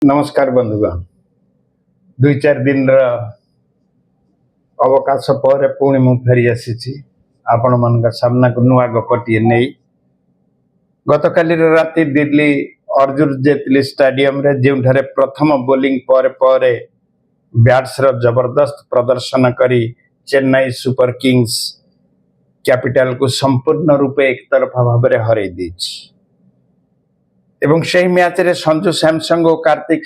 नमस्कार बंधुगण दुई चार दिन अवकाश पर पुणी मु फेरी आसी आपण मान सामना को नुआ गपटी नहीं गत काली राति दिल्ली अर्जुन जेटली स्टेडियम रे जो प्रथम बोलिंग पर बैट्स रो जबरदस्त प्रदर्शन करी चेन्नई सुपर किंग्स कैपिटल को संपूर्ण रूपे एक तरफा भाव में हर एवं से मैच रे संजू सैमसंग और कार्तिक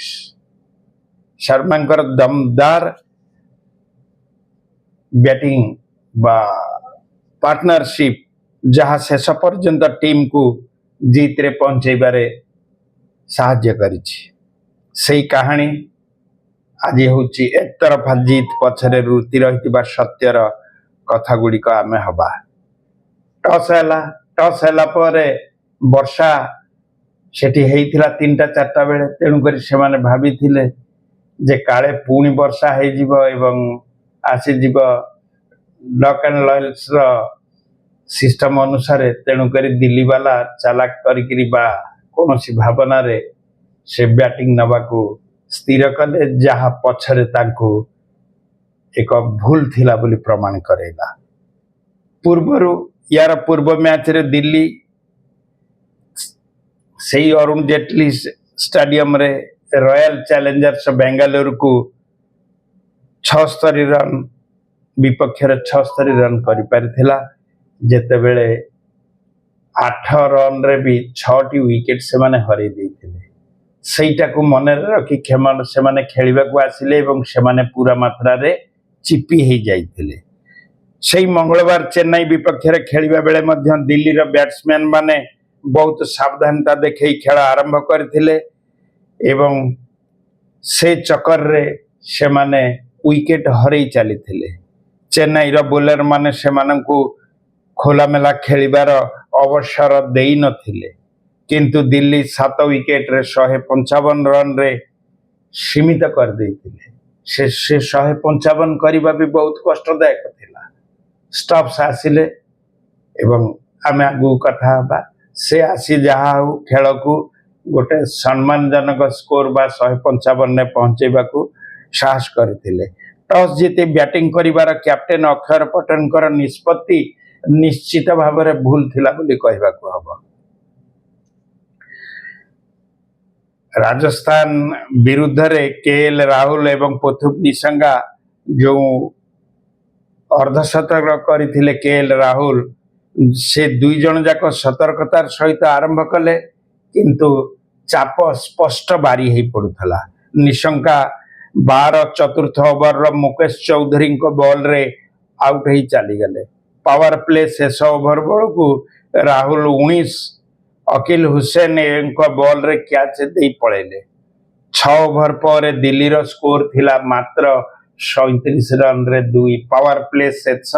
शर्मा दमदार बैटिंग बा पार्टनरशिप जहाँ शेष पर्यंत टीम को जीत रे पहुंचाइबारे साहाय्य करिछि सेही कहानी आज होची एक तरफा जीत पछरे रुति रहितिबा सत्यर कथा गुड़िक आमे हबा टॉस हैला पर वर्षा सेठी हेइथिला 3टा 4टा बेले तेणु करी से माने भाबिथिले जे काले पुणी वर्षा हे जिवो एवं आसी जिवो डक एंड लॉयल्स रो सिस्टम अनुसार तेणु करी दिल्ली वाला चालाक करिकरी बा कोनोसी भावना रे से बैटिंग नबा को स्थिर कले जहाँ पछरे तांको एक भूल थिला बोली प्रमाण करेला पूर्वरु यार पूर्व मैच रे दिल्ली सही अरुण जेटली स्टेडियम रे रॉयल चैलेंजर्स बेंगलुरु को 76 रन विपक्ष 76 रन करि परिथिला जेते बेले 8 रन रे भी 6टी विकेट से माने हरै दैथिले सेटा को मन रखी खेमन से माने खेलिबा को आसिले एवं से माने पूरा मात्रा रे चिपी हे जाइथिले सेही मंगलवार चेन्नई विपक्ष रे खेलिबा बेले मध्य दिल्ली रो बैट्समैन माने बहुत सावधानता देखे खेल आरंभ करथिले एवं से चक्कर रे से माने विकेट हरै चली थिले चेन्नई रो बोलर माने से माननकु खोलामेला खेलिबार अवसर देई नथिले किंतु दिल्ली 7 विकेट रे 155 रन रे सीमित कर देथिले से 155 करबा भी बहुत कष्टदायक थिला स्टॉप्स आसिले एवं आमे आगु कथा बा से आसी जहा खेल को गोटे सम्मानजनक स्कोर बा 155 ने पहुंचेबा को साहस करथिले टॉस जीति बैटिंग करिवार कैप्टेन अक्षर पटेल निष्पत्ति निश्चित भाव में भूल थिला बोली कहबा को हबो राजस्थान विरुद्ध रे केएल राहुल एवं पृथ्वी निशंगा जो अर्धशतक करथिले केएल राहुल से दुई जन जाक सतर्कतार सहित आरंभ कले किंतु चाप स्पष्ट बारी ही पड़ुथला निशंका 12 चतुर्थ ओवर रो मुकेश चौधरी को बॉल रे आउट ही चली गले पावर प्ले शेष ओवर बल को राहुल 19 अकिल हुसैन को बॉल रे कैच दे पड़ेले 6 ओवर पर दिल्ली रो स्कोर थिला मात्र 37 रन रे 2 पावर प्ले शेष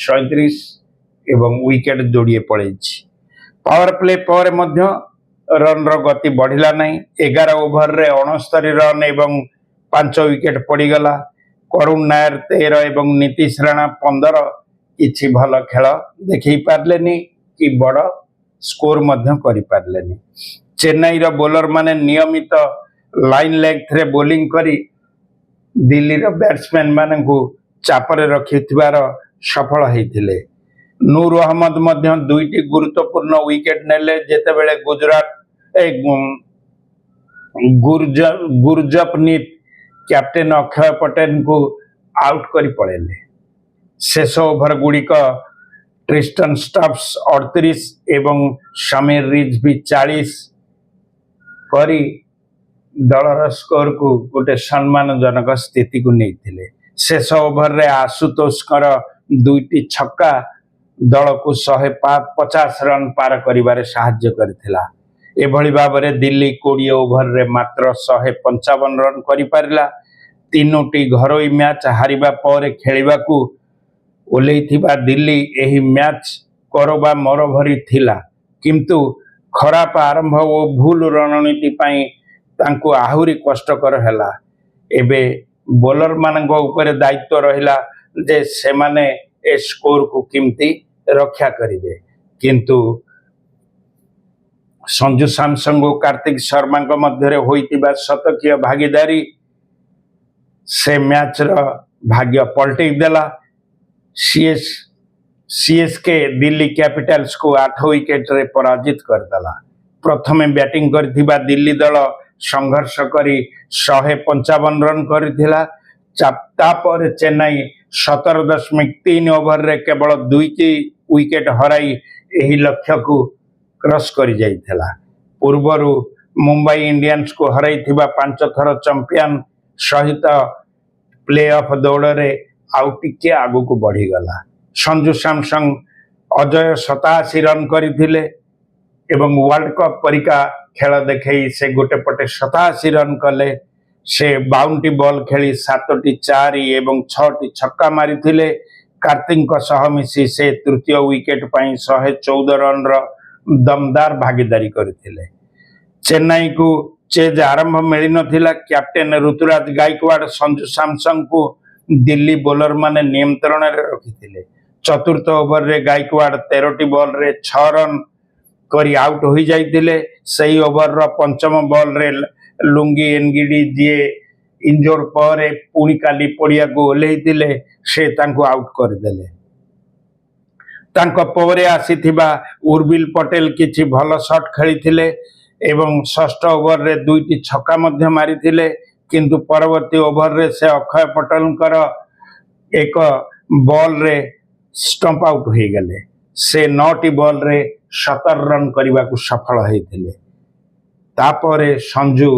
37 एवं विकेट जोड़िए पड़े पावर प्ले पर मध्य रन रो गति बढ़िला नहीं 11 ओवर रे 69 रन एवं 5 विकेट पड़ीगला करुण नायर 13 एवं नीतीश राणा 15 किछि भल खेल देखि पारलेनी कि बड़ स्कोर मध्य करि पारलेनी चेन्नई रो बॉलर माने नियमित लाइन लेंथ रे बॉलिंग करी दिल्ली रो बैट्समैन माने को चापरे रखिथिबार सफल हेथिले नूर अहमद मध्य 2टी गुरुत्वपूर्ण विकेट नेले जेते बेले गुजरात गुरजपनीत कैप्टेन अक्षय पटेल को आउट करी पड़ेले शेष ओवर गुड़िक ट्रिस्टन स्टॉप्स 38 एवं समीर रिज भी 40 करी दलर स्कोर को गोटे सम्मानजनक स्थिति को नहीं शेष ओवर रे आशुतोष 2टी छक्का दल को 150 रन पार करिबारे साहाय्य करथिला एभली भाबरे दिल्ली 20 ओवर रे मात्र 155 रन करि पारिला 3टी घरोई मैच हारिबा पर खेलिबा को ओलेइथिबा दिल्ली एही मैच करबा मोर भरी थिला किंतु खराब आरंभ ओ भूल रणनीति पई तांको आहुरी कष्टकर हैला एबे बॉलर मानक ऊपर दायित्व रहिला जे से माने ए स्कोर को किमती रक्षा करिवे किंतु संजू सैमसंग और कार्तिक शर्मा मध्य होइतिबा शतकीय भागीदारी से मैच भाग्य पलटै देला। सीएसके दिल्ली कैपिटल्स को 8 विकेट रे पराजित करदेला। प्रथमे बैटिंग करथिबा दिल्ली दल संघर्ष करी 155 रन करथिला। तापर चेन्नई 17.3 ओवर रे केवल 2 विकेट हराई एही लक्ष्य को क्रॉस करी जाइथिला। पूर्वरु मुंबई इंडियंस को हराइथिबा 5 थर चैंपियन सहित प्ले ऑफ दौड़ रे आउ टिके आगु को बढ़ी गला। संजू सैमसंग अजय 87 रन करथिले एवं वर्ल्ड कप परिका खेल देखई से गोटे पटे 87 रन कले। से 52 बॉल खेली 7टी 4 एवं 6टी छक्का मारिथिले। कार्तिक सह मिसी से तृतीय विकेट पाई 114 रन रो दमदार भागीदारी करथिले। चेन्नई को चेज आरंभ मिली नथिला। कैप्टेन ऋतुराज गायकवाड़ संजू सैमसंग को दिल्ली बोलर माने नियंत्रण रे रखिथिले। चतुर्थ ओवर रे गायकवाड़ 13टी बॉल रे 6 रन करी आउट हो जाइथिले। सही ओवर रो पंचम बॉल रे लुंगी एनगिडी जे इंजोर पर पुणी काली पड़िया को ओल्लैथिले से तांको आउट कर देले। तांको परे आसीथिबा उर्बिल पटेल किछि भल शॉट खेलिथिले एवं षष्ठ ओवर रे 2टी छक्का मध्य मारिथिले। किंतु परवर्ती ओवर रे से अक्षय पटेलकर एक बॉल रे स्टंप आउट हो गले। से 9टी बॉल रे 17 रन करने को सफल होते। तापरे संजू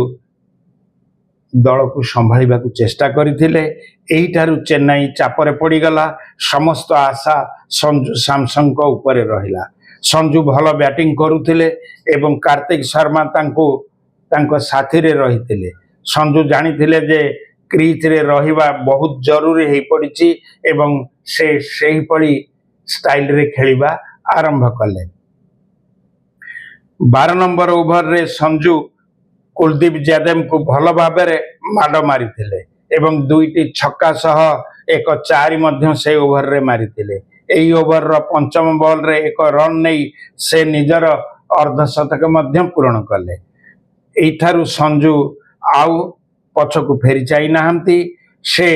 दल को संभाळा चेष्टा करथिले। एहिठारु चेन्नई चापरे पड़ीगला। समस्त आशा संजू सैमसंग ऊपर रहिला। संजू भल बैटिंग करुथिले एवं कार्तिक शर्मा तांको साथी रे रहिथिले। संजू जानिथिले जे क्रीज रे रहिबा बहुत जरूरी हे पड़िछि एवं से सेही पड़ी स्टाइल रे खेलिबा आरंभ कले। 12 नंबर ओवर रे संजू कुलदीप यादव को भल भाव माड़ मारिथिले एवं 2टी छक्का सह एक 4 मध्य से ओवर रे मारिथिले। एही ओवर रो पंचम बॉल रे एक रन नहीं से निजर अर्धशतक मध्य पूर्ण कले। एठारु संजू आउ पछकु फेरी जाई नाहंती। से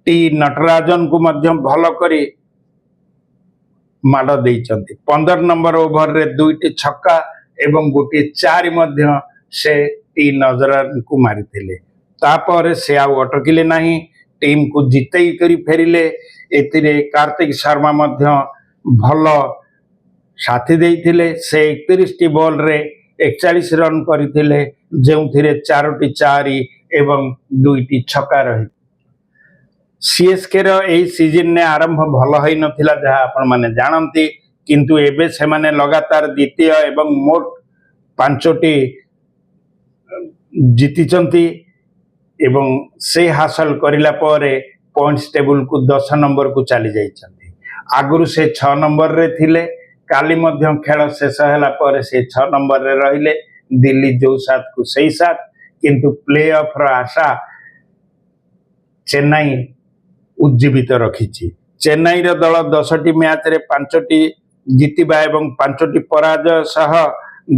टी नटराजन को मध्य भल करी माड़ देइचंती। 15 नंबर ओवर रे 2टी छक्का एवं गोटे 4 मध्य से टी नजरन को मारिथिले। तापर से आउ अटकिले नहीं। टीम को जितई करी फेरिले। एतिरे कार्तिक शर्मा मध्य भल साथी देइथिले। से 31टी बॉल रे 41 रन करथिले जेउथिरे 4टी 4 एवं 2टी छक्का रही। सीएसके रो एही सीजन ने आरंभ भल होई नथिला जहा आपण माने जानंती। किंतु एबे से माने लगातार द्वितीय एवं मोट 5टी जीतिचंती एवं से हासिल करिला परे पॉइंट्स टेबल को 10 नंबर को चली जाइछंती। आगुरु से 6 नंबर रे थिले। काली मध्य खेल शेष होला परे से 6 नंबर रे रहिले। दिल्ली जो 7 को सही 7। किंतु प्ले ऑफ रो आशा चेन्नई उज्जीवित रखिछि। चेन्नई रो दल 10टी मैच रे 5टी जीतिबा एवं 5टी पराजय सह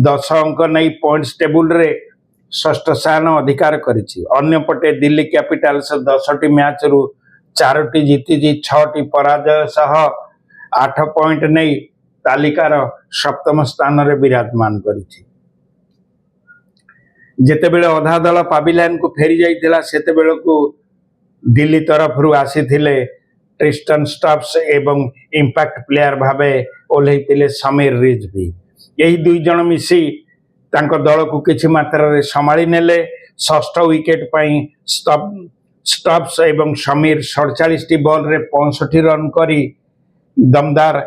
10 अंक नहीं पॉइंट्स टेबल रे षष्ठ स्थान अधिकार करिछि। अन्य पटे दिल्ली कैपिटल्स 10टी मैच रु 4टी जीति 6टी पराजय सह 8 पॉइंट नहीं तालिकार सप्तम स्थान रे विराजमान करिछि। जेतेबेले अधा दल पाविलियन को फेरी जाइथिला सेतेबेले को दिल्ली तरफ रु आसीथिले ट्रिस्टन स्टब्स एवं इंपैक्ट प्लेयर भावे ओल्लैथिले समीर रिजवी। यही 2 जण मिसी तांको दल को किछि मात्रा रे संभाली नेले। षष्ठ विकेट पाई स्टब्स एवं समीर 47टी बॉल रे 65 रन करी दमदार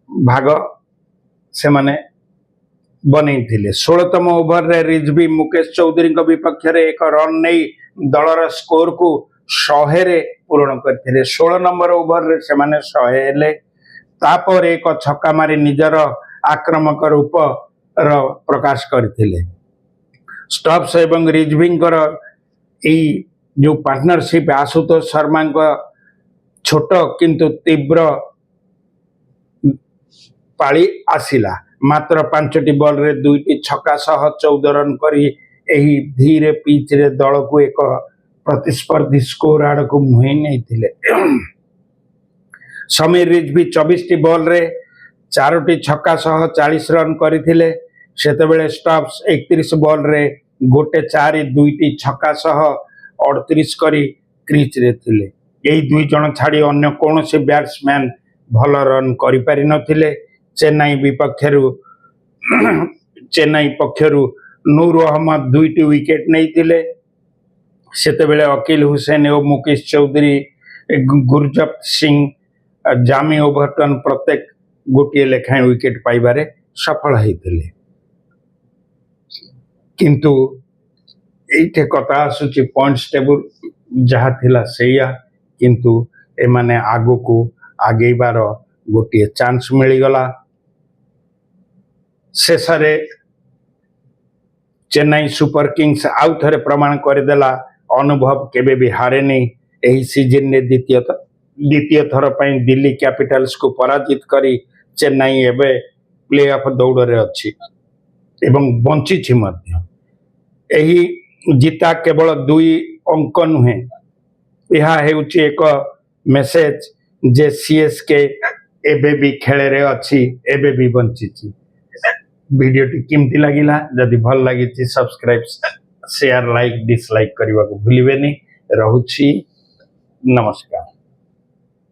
भाग से माने बनैथिले। 16तम ओवर रे रिजवी मुकेश चौधरी को विपक्ष रे एक रन नहीं दलर स्कोर को 100 रे पूर्ण करथिले। 16 नंबर ओवर रे से माने 100 हेले। तापर एक छक्का मारी निजर आक्रमक रूप रो प्रकाश करथिले। स्टब्स एवं रिजवींकर एई जो पार्टनरशिप आशुतोष शर्मा छोट किंतु तीव्र पाली आसिला। ମାତ୍ର 5ଟି ବଲରେ 2ଟି ଛକା ସହ 14 ରନ୍ କରି ଏହି ଧୀରେ ପିଚ୍ରେ ଦଳକୁ ଏକ ପ୍ରତିସ୍ପର୍ଧୀ ସ୍କୋର ଆଡ଼କୁ ମୁହେଇ ନେଇଥିଲେ। ସମୀର ରିଜଭି 24ଟି ବଲରେ 4ଟି ଛକା ସହ 40 ରନ୍ କରିଥିଲେ। ସେତେବେଳେ ଷ୍ଟବ୍ସ 31 ବଲରେ 1/4 2ଟି ଛକା ସହ 38 କରି କ୍ରିଜ୍ରେ ଥିଲେ। ଏହି 2 ଜଣ ଛାଡ଼ି ଅନ୍ୟ କୌଣସି ବ୍ୟାଟ୍ସମ୍ୟାନ୍ ଭଲ ରନ୍ କରିପାରିନଥିଲେ। ଚେନ୍ନାଇ ପକ୍ଷରୁ ନୂର ଅହମ୍ମଦ 2ଟି ୱିକେଟ୍ ନେଇଥିଲେ। ସେତେବେଳେ ଅକିଲ ହୁସେନ ଓ ମୁକେଶ ଚୌଧୁରୀ, ଗୁରଜପ୍ତ ସିଂ, ଜାମି ଓଭରଟନ୍ ପ୍ରତ୍ୟେକ ଗୋଟିଏ ଲେଖାଏଁ ୱିକେଟ୍ ପାଇବାରେ ସଫଳ ହୋଇଥିଲେ। କିନ୍ତୁ ଏଇଠି କଥା ଆସୁଛି ପଏଣ୍ଟସ୍ ଟେବୁଲ ଯାହା ଥିଲା ସେଇଆ, କିନ୍ତୁ ଏମାନେ ଆଗକୁ ଆଗେଇବାର ଗୋଟିଏ ଚାନ୍ସ ମିଳିଗଲା। ଶେଷରେ ଚେନ୍ନାଇ ସୁପର କିଙ୍ଗସ୍ ଆଉ ଥରେ ପ୍ରମାଣ କରିଦେଲା ଅନୁଭବ କେବେ ବି ହାରେନି। ଏହି ସିଜନରେ ଦ୍ୱିତୀୟ ଥର ପାଇଁ ଦିଲ୍ଲୀ କ୍ୟାପିଟାଲ୍ସକୁ ପରାଜିତ କରି ଚେନ୍ନାଇ ଏବେ ପ୍ଲେ ଅଫ୍ ଦୌଡ଼ରେ ଅଛି ଏବଂ ବଞ୍ଚିଛି ମଧ୍ୟ। ଏହି ଜିତା କେବଳ 2 ଅଙ୍କ ନୁହେଁ, ଏହା ହେଉଛି ଏକ ମେସେଜ ଯେ ସିଏସ୍କେ ଏବେ ବି ଖେଳରେ ଅଛି, ଏବେ ବି ବଞ୍ଚିଛି। ଭିଡ଼ିଓଟି କେମିତି ଲାଗିଲା? ଯଦି ଭଲ ଲାଗିଛି ସବସ୍କ୍ରାଇବ୍, ସେୟାର, ଲାଇକ୍, ଡିସଲାଇକ୍ କରିବାକୁ ଭୁଲିବେନି। ରହୁଛି, ନମସ୍କାର।